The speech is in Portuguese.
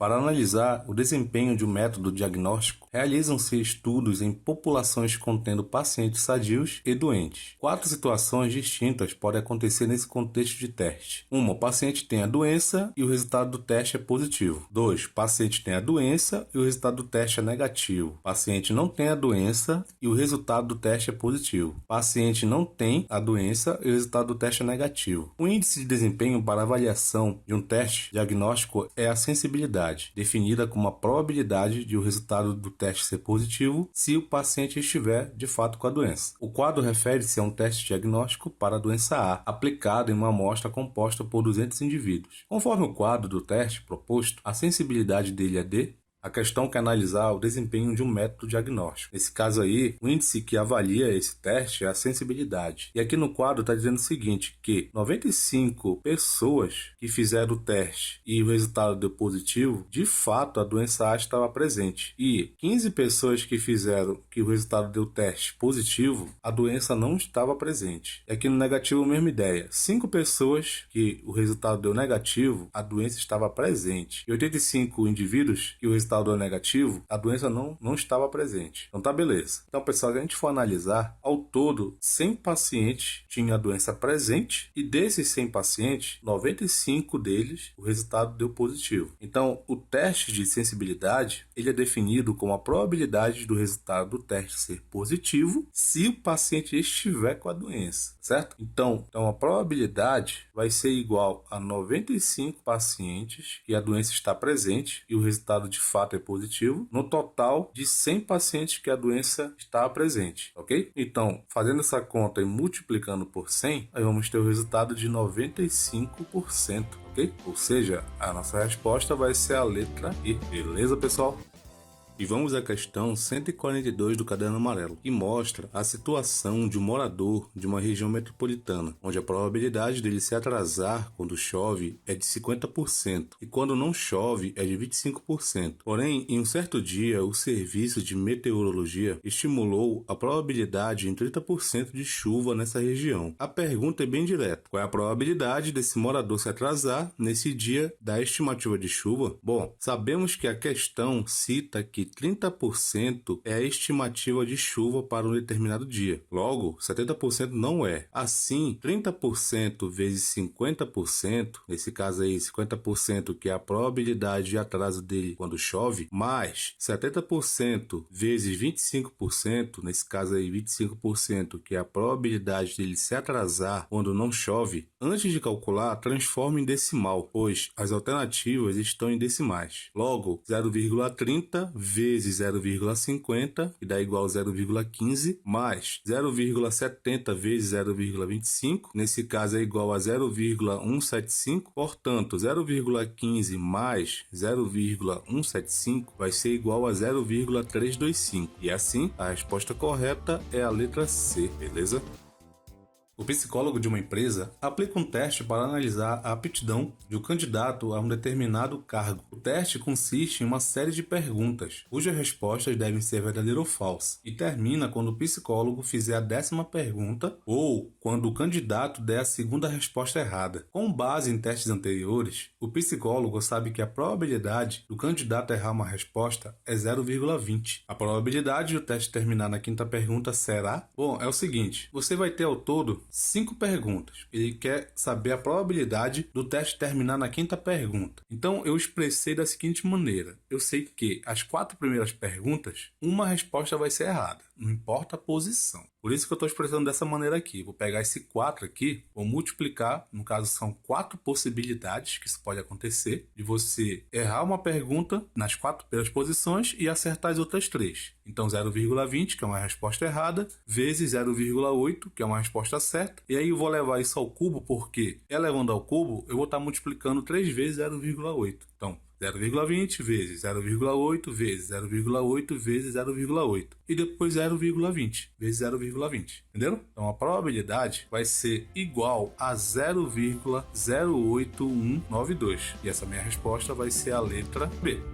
Para analisar o desempenho de um método diagnóstico, realizam-se estudos em populações contendo pacientes sadios e doentes. 4 situações distintas podem acontecer nesse contexto de teste. 1. O paciente tem a doença e o resultado do teste é positivo. 2. O paciente tem a doença e o resultado do teste é negativo. O paciente não tem a doença e o resultado do teste é positivo. O paciente não tem a doença e o resultado do teste é negativo. O índice de desempenho para avaliação de um teste diagnóstico é a sensibilidade, definida como a probabilidade de o resultado do teste ser positivo se o paciente estiver de fato com a doença. O quadro refere-se a um teste diagnóstico para a doença A, aplicado em uma amostra composta por 200 indivíduos. Conforme o quadro do teste proposto, a sensibilidade dele é D. A questão quer analisar o desempenho de um método diagnóstico. Nesse caso aí, o índice que avalia esse teste é a sensibilidade. E aqui no quadro está dizendo o seguinte, que 95 pessoas que fizeram o teste e o resultado deu positivo, de fato a doença A estava presente. E 15 pessoas que fizeram que o resultado deu teste positivo, a doença não estava presente. E aqui no negativo, a mesma ideia. 5 pessoas que o resultado deu negativo, a doença estava presente. E 85 indivíduos que o resultado deu negativo, a doença não estava presente. Então tá beleza. Então, pessoal, se a gente for analisar, ao todo, 100 pacientes tinham a doença presente e desses 100 pacientes, 95 deles, o resultado deu positivo. Então, o teste de sensibilidade, ele é definido como a probabilidade do resultado do teste ser positivo se o paciente estiver com a doença, certo? Então a probabilidade vai ser igual a 95 pacientes que a doença está presente e o resultado de fato é positivo, no total de 100 pacientes que a doença está presente, ok? Então, fazendo essa conta e multiplicando por 100, aí vamos ter o resultado de 95%, ok? Ou seja, a nossa resposta vai ser a letra I, beleza, pessoal? E vamos à questão 142 do Caderno Amarelo, que mostra a situação de um morador de uma região metropolitana, onde a probabilidade dele se atrasar quando chove é de 50% e quando não chove é de 25%. Porém, em um certo dia, o serviço de meteorologia estimulou a probabilidade em 30% de chuva nessa região. A pergunta é bem direta: qual é a probabilidade desse morador se atrasar nesse dia da estimativa de chuva? Bom, sabemos que a questão cita que 30% é a estimativa de chuva para um determinado dia. Logo, 70% não é. Assim, 30% vezes 50%, nesse caso aí 50% que é a probabilidade de atraso dele quando chove, mais 70% vezes 25%, nesse caso aí 25% que é a probabilidade dele se atrasar quando não chove, antes de calcular, transforma em decimal, pois as alternativas estão em decimais. Logo, 0,30 vezes 0,50, que dá igual a 0,15, mais 0,70 vezes 0,25, nesse caso é igual a 0,175, portanto 0,15 mais 0,175 vai ser igual a 0,325, e assim a resposta correta é a letra C, beleza? O psicólogo de uma empresa aplica um teste para analisar a aptidão de um candidato a um determinado cargo. O teste consiste em uma série de perguntas, cujas respostas devem ser verdadeiras ou falsas, e termina quando o psicólogo fizer a 10ª pergunta ou quando o candidato der a segunda resposta errada. Com base em testes anteriores, o psicólogo sabe que a probabilidade do candidato errar uma resposta é 0,20. A probabilidade do teste terminar na 5ª pergunta será? Bom, é o seguinte, você vai ter ao todo 5 perguntas. Ele quer saber a probabilidade do teste terminar na 5ª pergunta. Então, eu expressei da seguinte maneira. Eu sei que as 4 primeiras perguntas, uma resposta vai ser errada. Não importa a posição. Por isso que eu estou expressando dessa maneira aqui. Vou pegar esse 4 aqui, vou multiplicar. No caso, são 4 possibilidades que isso pode acontecer. De você errar uma pergunta nas 4 primeiras posições e acertar as outras 3. Então, 0,20, que é uma resposta errada, vezes 0,8, que é uma resposta certa. E aí eu vou levar isso ao cubo, porque elevando ao cubo, eu vou estar multiplicando 3 vezes 0,8. Então, 0,20 vezes 0,8 vezes 0,8 vezes 0,8. E depois 0,20 vezes 0,20. Entenderam? Então a probabilidade vai ser igual a 0,08192. E essa minha resposta vai ser a letra B.